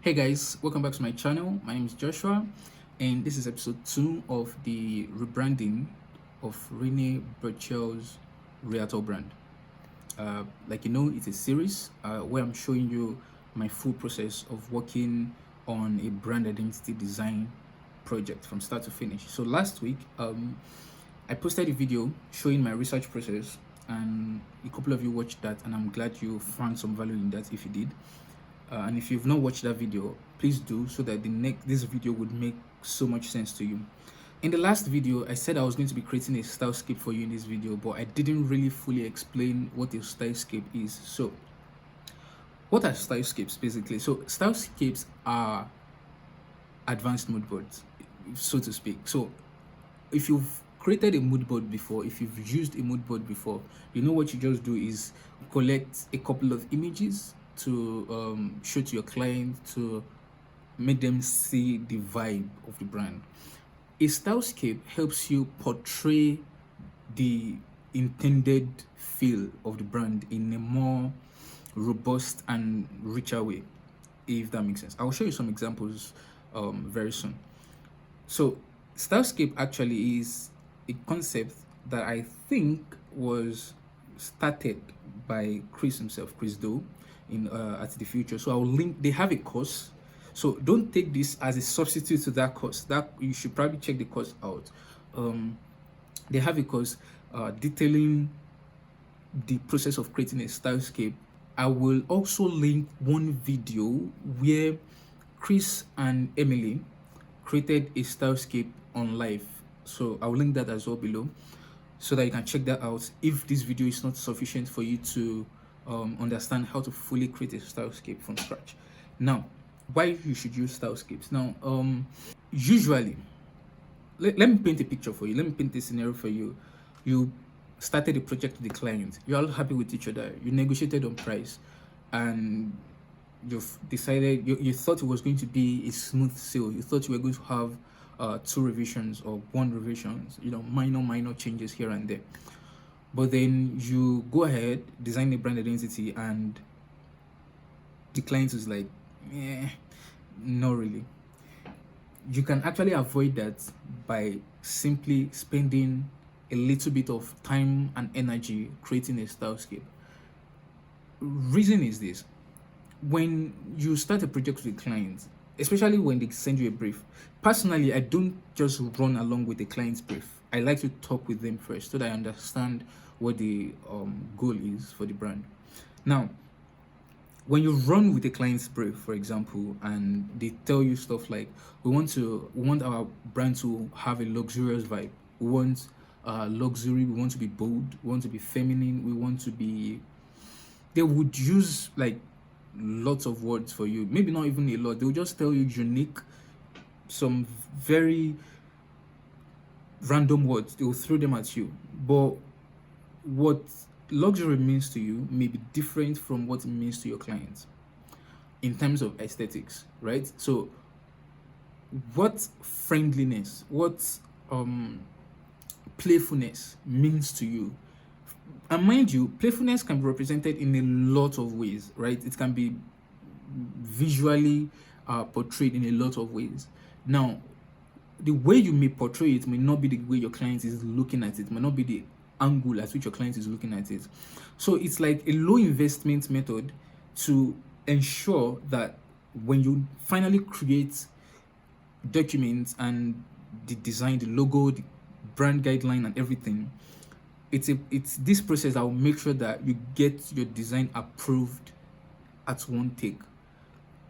Hey guys, welcome back to my channel. My name is Joshua, and this is episode 2 of the rebranding of Rene Burchell's Realtor brand. Like you know, it's a series where I'm showing you my full process of working on a brand identity design project from start to finish. So last week, I posted a video showing my research process, and a couple of you watched that, and I'm glad you found some value in that if you did. And if you've not watched that video, please do, so that this video would make so much sense to you. In the last video, I said I was going to be creating a stylescape for you in this video, but I didn't really fully explain what a stylescape is. So what are stylescapes basically? So stylescapes are advanced mood boards, so to speak. So if you've created a mood board before, if you've used a mood board before, you know what you just do is collect a couple of images to show to your client to make them see the vibe of the brand. A stylescape helps you portray the intended feel of the brand in a more robust and richer way, if that makes sense. I'll show you some examples very soon. So stylescape actually is a concept that I think was started by Chris himself, Chris Do, in at the Future. So I'll link. They have a course, so don't take this as a substitute to that course. That you should probably check the course out. They have a course detailing the process of creating a stylescape. I will also link one video where Chris and Emily created a stylescape on live. So I'll link that as well below, so that you can check that out if this video is not sufficient for you to understand how to fully create a stylescape from scratch. Now, why you should use stylescapes? Now, usually, let me paint a picture for you. Let me paint a scenario for you. You started a project with the client. You're all happy with each other. You negotiated on price, and you've decided you thought it was going to be a smooth sale. You thought you were going to have 2 revisions or 1 revisions, minor changes here and there. But then you go ahead, design a brand identity, and the client is like, not really. You can actually avoid that by simply spending a little bit of time and energy creating a stylescape. Reason is this: when you start a project with clients, especially when they send you a brief, personally, I don't just run along with the client's brief. I like to talk with them first so that I understand what the goal is for the brand. Now, when you run with a client's brief, for example, and they tell you stuff like, we want our brand to have a luxurious vibe. We want luxury. We want to be bold. We want to be feminine. We want to be. They would use like lots of words for you, maybe not even a lot. They'll just tell you unique, some very random words. They'll throw them at you, but what luxury means to you may be different from what it means to your clients in terms of aesthetics, right? So what friendliness, what playfulness means to you. And mind you, playfulness can be represented in a lot of ways, right? It can be visually portrayed in a lot of ways. Now, the way you may portray it may not be the way your client is looking at it, may not be the angle at which your client is looking at it. So it's like a low investment method to ensure that when you finally create documents and the design, the logo, the brand guideline and everything, it's this process that will make sure that you get your design approved at one take.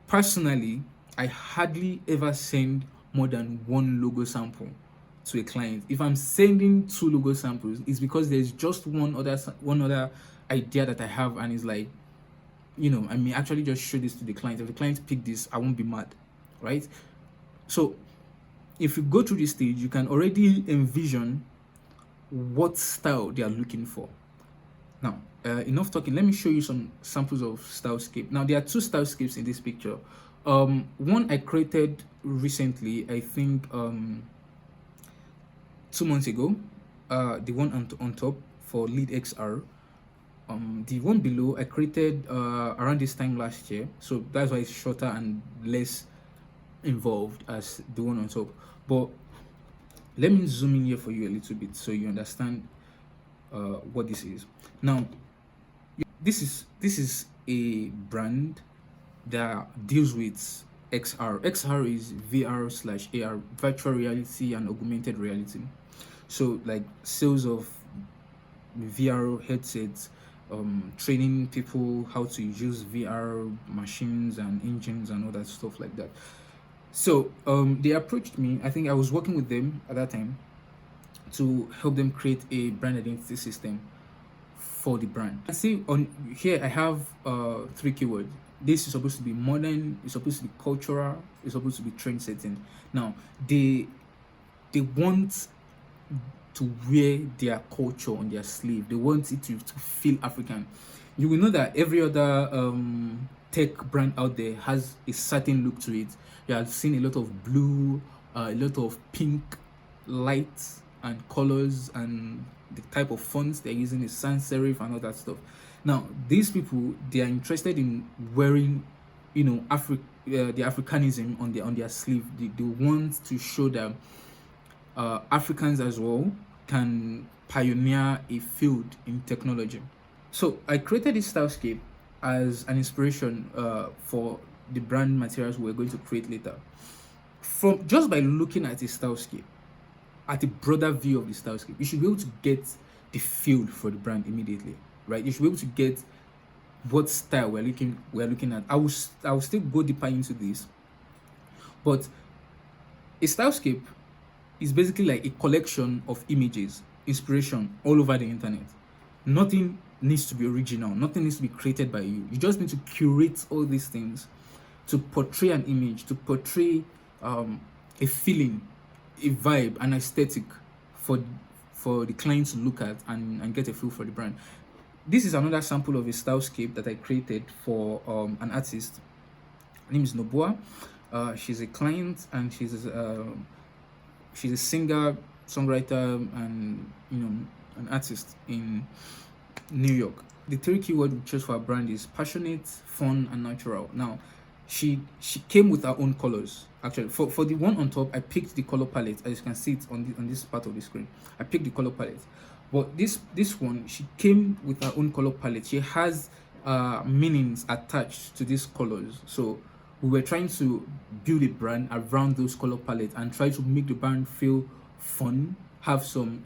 Personally, I hardly ever send more than 1 logo sample to a client. If I'm sending 2 logo samples, it's because there's just one other idea that I have, and it's like, I may actually just show this to the client. If the client pick this, I won't be mad, right? So if you go through this stage, you can already envision what style they are looking for. Now, enough talking. Let me show you some samples of stylescape. Now, there are 2 stylescapes in this picture. One I created recently, I think 2 months ago. The one on top for lead XR. The one below I created around this time last year, so that's why it's shorter and less involved as the one on top. But let me zoom in here for you a little bit so you understand what this is. Now, this is a brand that deals with XR. XR is VR/AR, virtual reality and augmented reality. So like sales of VR headsets, training people how to use VR machines and engines and all that stuff like that. So they approached me. I think I was working with them at that time to help them create a brand identity system for the brand. I see on here I have 3 keywords. This is supposed to be modern, it's supposed to be cultural, it's supposed to be trend setting. Now they want to wear their culture on their sleeve. They want it to feel African. You will know that every other tech brand out there has a certain look to it. You have seen a lot of blue, a lot of pink lights and colors, and the type of fonts they're using is sans serif and all that stuff. Now these people, they are interested in wearing, you know, the Africanism on their sleeve. They want to show that Africans as well can pioneer a field in technology. So I created this Stylescape as an inspiration for the brand materials we're going to create later. From just by looking at a Stylescape, at a broader view of the Stylescape, you should be able to get the feel for the brand immediately, right? You should be able to get what style we're looking at. I will still go deeper into this, but a Stylescape is basically like a collection of images, inspiration all over the internet. Nothing needs to be original, nothing needs to be created by you. You just need to curate all these things to portray an image, to portray a feeling, a vibe, an aesthetic for the client to look at and get a feel for the brand. This is another sample of a Stylescape that I created for an artist. Her name is Noboa. She's a client, and she's a singer, songwriter, and an artist in New York. The 3 keywords we chose for our brand is passionate, fun, and natural. Now, she came with her own colors. Actually, for the one on top, I picked the color palette. As you can see it on this part of the screen, I picked the color palette. But this one, she came with her own color palette. She has meanings attached to these colors. So we were trying to build a brand around those color palettes and try to make the brand feel fun, have some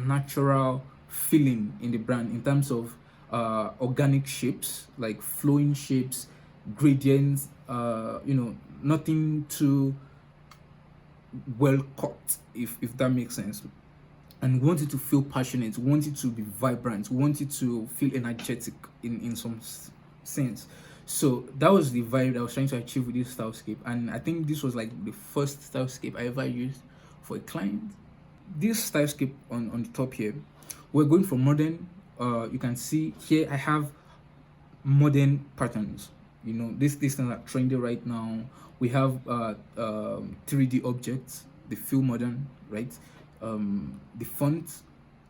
natural feeling in the brand in terms of organic shapes, like flowing shapes, gradients, nothing too well cut, if that makes sense. And we want it to feel passionate, we want it to be vibrant, we want it to feel energetic in some sense. So that was the vibe that I was trying to achieve with this Stylescape, and I think this was like the first Stylescape I ever used for a client. This Stylescape on the top here, we're going for modern. You can see here I have modern patterns. This things are trendy right now. We have 3D objects, they feel modern, right? The font,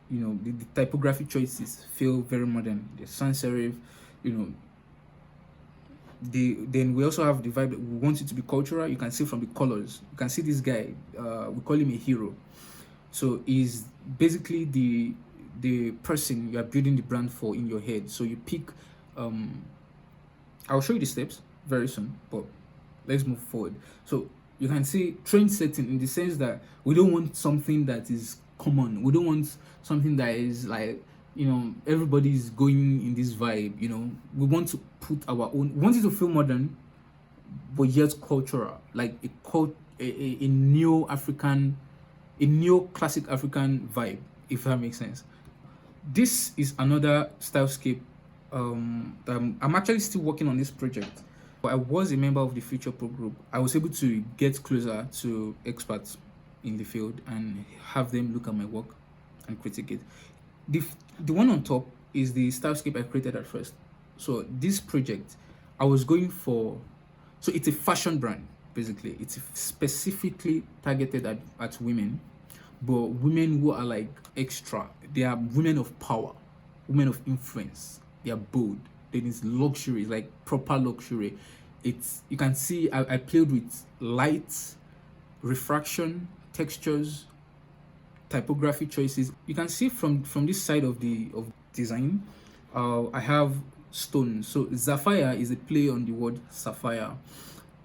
the typography choices feel very modern. The sans serif, then we also have the vibe that we want it to be cultural. You can see from the colors, you can see this guy, we call him a hero. So he's basically the person you are building the brand for in your head. So you pick I'll show you the steps very soon, but let's move forward. So you can see trend setting in the sense that we don't want something that is common. We don't want something that is like, everybody's going in this vibe. We want to put our own, we want it to feel modern, but yet cultural, like a neo classic African vibe, if that makes sense. This is another Stylescape. I'm actually still working on this project, but I was a member of the Future Pro group. I was able to get closer to experts in the field and have them look at my work and critique it. The one on top is the Stylescape I created at first. So this project, I was going for, so it's a fashion brand, basically. It's specifically targeted at women, but women who are like extra. They are women of power, women of influence, they are bold. Then it's luxury, it's like proper luxury. It's, you can see I played with light, refraction, textures, typography choices. You can see from this side of the design, I have stone. So sapphire is a play on the word sapphire.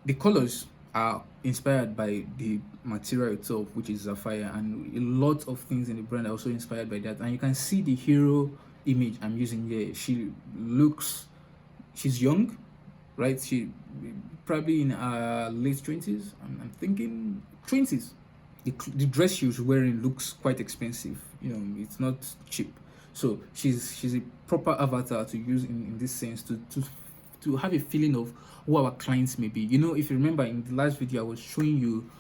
The colors are inspired by the material itself, which is sapphire, and a lot of things in the brand are also inspired by that. And you can see the hero image I'm using here. She's young, right? She probably in her late 20s. I'm thinking 20s. The dress she was wearing looks quite expensive. It's not cheap. So she's a proper avatar to use in this sense, to have a feeling of who our clients may be. If you remember in the last video, I was showing you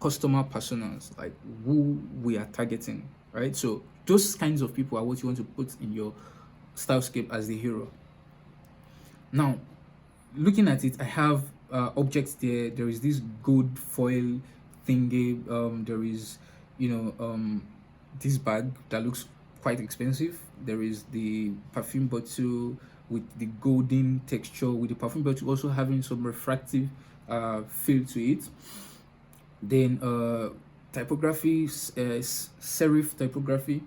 customer personas, like who we are targeting, right? So those kinds of people are what you want to put in your Stylescape as the hero. Now, looking at it, I have objects there. There is this gold foil thingy. There is, this bag that looks quite expensive. There is the perfume bottle with the golden texture, with the perfume bottle also having some refractive feel to it. Then typography, serif typography,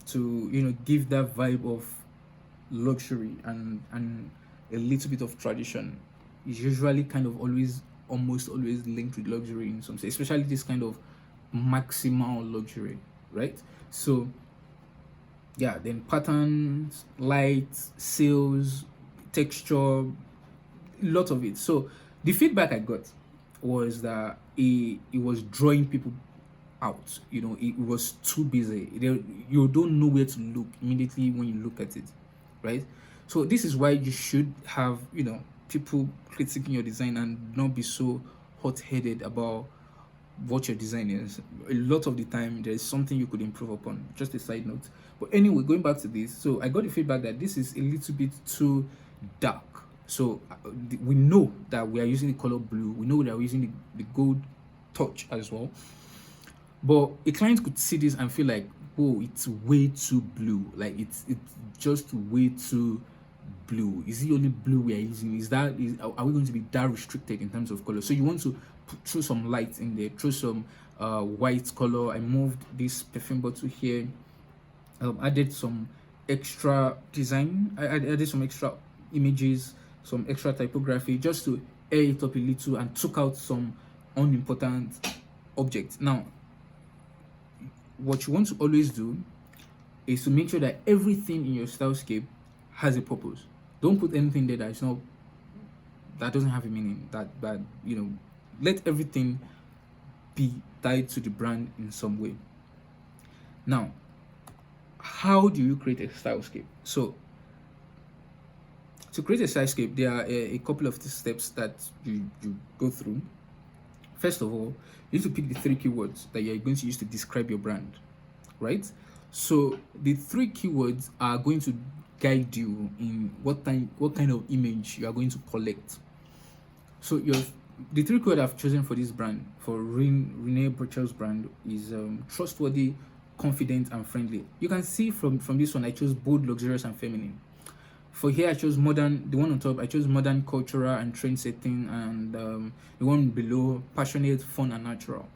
to give that vibe of luxury and a little bit of tradition. Is usually kind of almost always linked with luxury in some sense, especially this kind of maximal luxury, right? So yeah, then patterns, light, sales, texture, a lot of it. So the feedback I got was that it was drawing people out. It was too busy. You don't know where to look immediately when you look at it, right? So this is why you should have people critiquing your design and not be so hot-headed about what your design is. A lot of the time there's something you could improve upon. Just a side note. But anyway, going back to this, so I got the feedback that this is a little bit too dark. So we know that we are using the color blue, we know that we're using the gold touch as well, but a client could see this and feel like, oh, it's way too blue, like it's just way too blue. Is it only blue we are using? Are we going to be that restricted in terms of color? So you want to throw some light in there, throw some white color. I moved this perfume bottle here, added some extra design, I added some extra images, some extra typography, just to air it up a little, and took out some unimportant objects. Now, what you want to always do is to make sure that everything in your Stylescape has a purpose. Don't put anything there that doesn't have a meaning. That let everything be tied to the brand in some way. Now, how do you create a Stylescape? So to create a Stylescape, there are a couple of steps that you go through. First of all, you need to pick the 3 keywords that you're going to use to describe your brand, right? So the 3 keywords are going to guide you in what kind of image you are going to collect. So the 3 keywords I've chosen for this brand, for Rene Brechel's brand, is trustworthy, confident, and friendly. You can see from this one, I chose bold, luxurious, and feminine. For here, I chose modern. The one on top, I chose modern, cultural, and trend setting, and the one below, passionate, fun, and natural.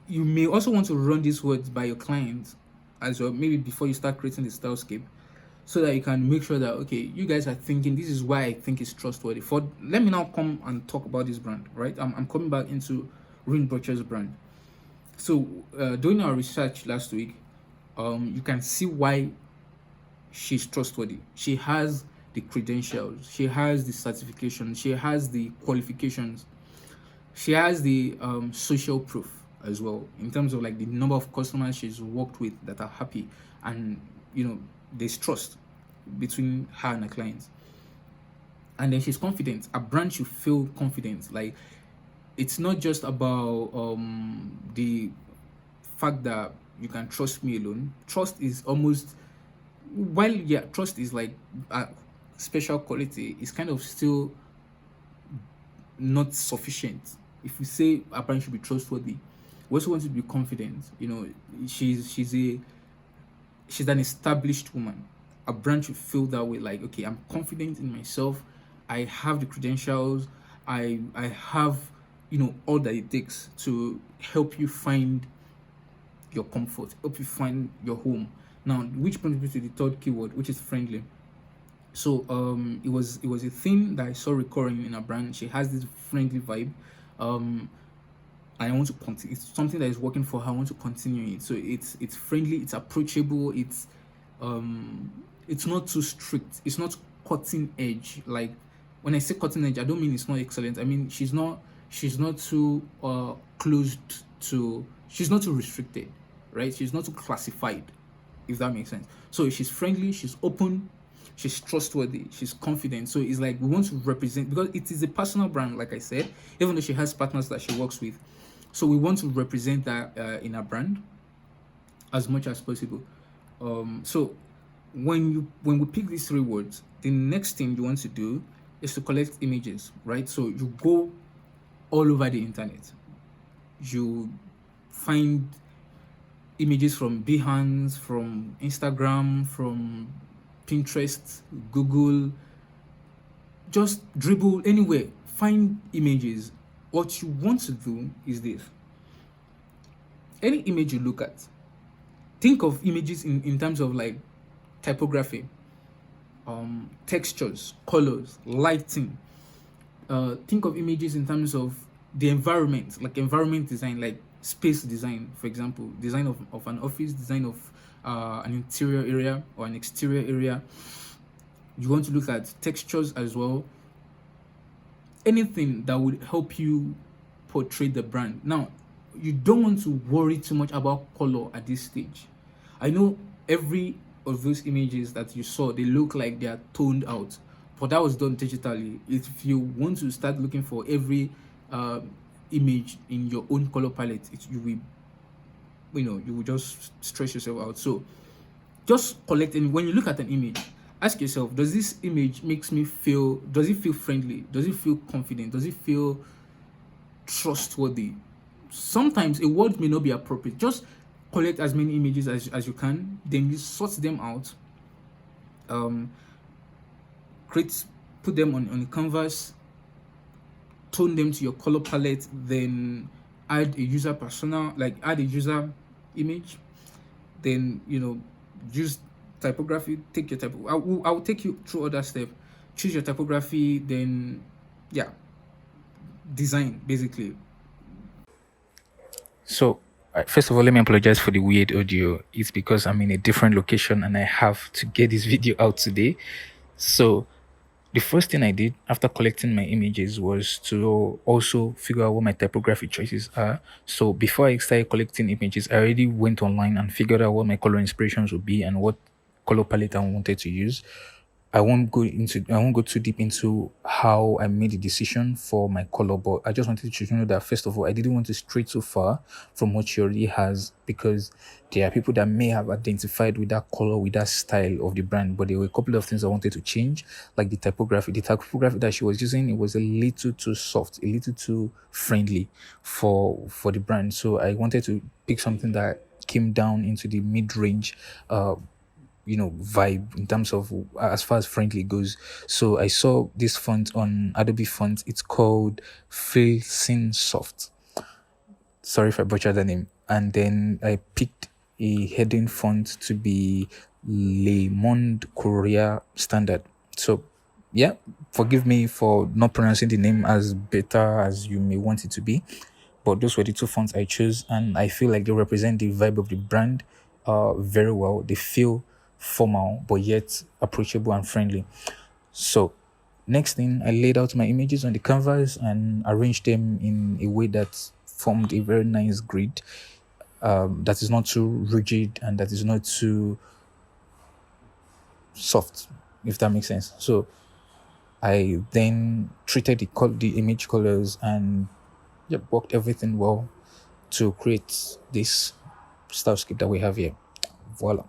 You may also want to run these words by your clients as well, maybe before you start creating the Stylescape, so that you can make sure that, okay, you guys are thinking, this is why I think it's trustworthy. Let me now come and talk about this brand, right? I'm coming back into Rene Brechel's brand. So doing our research last week, you can see why she's trustworthy. She has the credentials, she has the certification, she has the qualifications, she has the social proof as well, in terms of like the number of customers she's worked with that are happy, and there's trust between her and her clients. And then she's confident. A brand should feel confident. Like, it's not just about the fact that you can trust me alone. Trust is almost, while trust is like a special quality, it's kind of still not sufficient. If we say a brand should be trustworthy, we also want to be confident. She's an established woman. a brand should feel that way, like, okay, I'm confident in myself, I have the credentials, I have, all that it takes to help you find your comfort, help you find your home. Now, which brings me to the third keyword, which is friendly. So it was a thing that I saw recurring in a brand. She has this friendly vibe. um and I want to continue. It's something that is working for her. I want to continue it. So it's friendly, it's approachable, it's not too strict, it's not cutting edge. Like, when I say cutting edge, I don't mean it's not excellent. I mean, she's not too closed to, she's not too restricted, right? She's not too classified, if that makes sense. So she's friendly, she's open, she's trustworthy, she's confident. So it's like we want to represent, because it is a personal brand, like I said, even though she has partners that she works with. So we want to represent that in our brand as much as possible. So when we pick these three words, the next thing you want to do is to collect images, right? So you go all over the internet, you find images from Behance, from Instagram, from Pinterest, Google, just dribble anywhere, find images. What you want to do is this: any image you look at, think of images in terms of like typography, textures, colors, lighting. Think of images in terms of the environment, like environment design, like space design, for example, design of an office, design of an interior area or an exterior area. You want to look at textures as well. Anything that would help you portray the brand. Now, you don't want to worry too much about color at this stage. I know every of those images that you saw, they look like they are toned out, but that was done digitally. If you want to start looking for every image in your own color palette, you will just stress yourself out. So just collect, and when you look at an image, ask yourself, does this image does it feel friendly? Does it feel confident? Does it feel trustworthy? Sometimes a word may not be appropriate. Just collect as many images as you can, then you sort them out, put them on a canvas, tone them to your color palette, then add a user persona, like add a user image, then use typography. Take your type. I will take you through other steps. Choose your typography, then design basically. So, first of all, let me apologize for the weird audio. It's because I'm in a different location and I have to get this video out today. So, the first thing I did after collecting my images was to also figure out what my typography choices are. So, before I started collecting images, I already went online and figured out what my color inspirations would be and what color palette I wanted to use. I won't go too deep into how I made the decision for my color, but I just wanted you to know that first of all, I didn't want to stray too far from what she already has, because there are people that may have identified with that color, with that style of the brand, but there were a couple of things I wanted to change, like the typography. The typography that she was using, it was a little too soft, a little too friendly for the brand. So I wanted to pick something that came down into the mid-range vibe in terms of as far as friendly goes. So I saw this font on Adobe font. It's called Filsin Soft. Sorry if I butchered the name. And then I picked a heading font to be Le Monde Courrier Standard. So yeah, forgive me for not pronouncing the name as better as you may want it to be, but those were the two fonts I chose, and I feel like they represent the vibe of the brand very well. They feel formal but yet approachable and friendly. So next thing, I laid out my images on the canvas and arranged them in a way that formed a very nice grid that is not too rigid and that is not too soft, if that makes sense. So I then treated the image colors and worked everything well to create this Stylescape that we have here. Voila.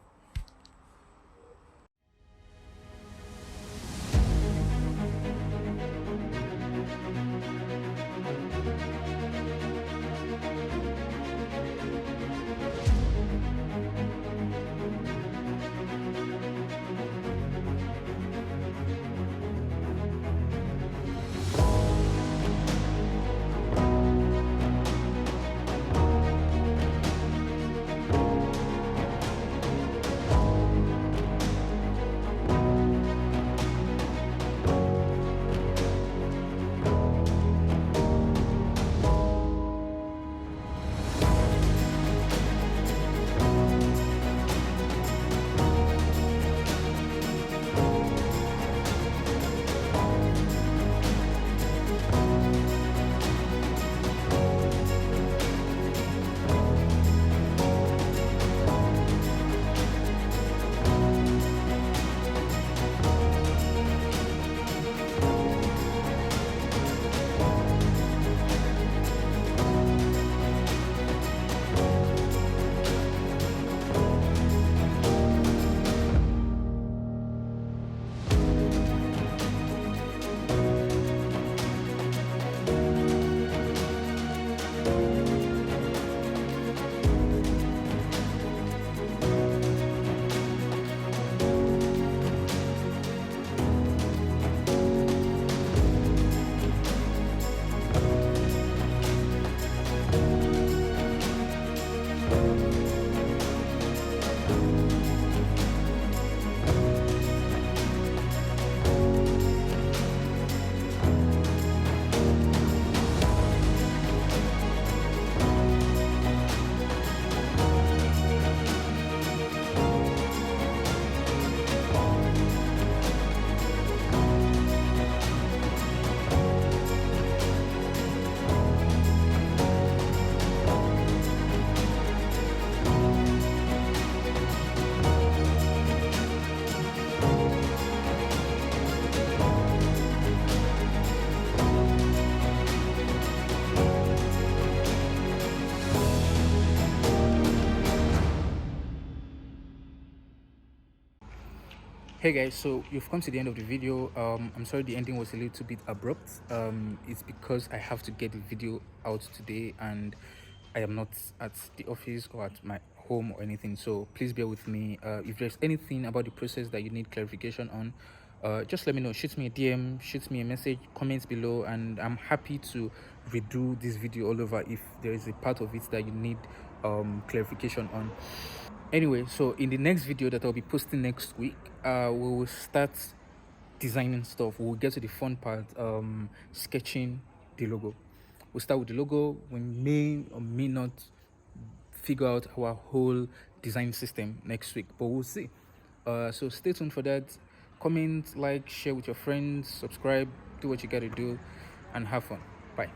Hey guys, so you've come to the end of the video. I'm sorry the ending was a little bit abrupt. It's because I have to get the video out today and I am not at the office or at my home or anything, so please bear with me. If there's anything about the process that you need clarification on, just let me know. Shoot me a DM, shoot me a message, comments below, and I'm happy to redo this video all over if there is a part of it that you need clarification on. Anyway, so in the next video that I'll be posting next week, we will start designing stuff. We'll get to the fun part, sketching the logo. We'll start with the logo. We may or may not figure out our whole design system next week, but we'll see. So stay tuned for that. Comment, like, share with your friends, subscribe, do what you gotta do, and have fun. Bye.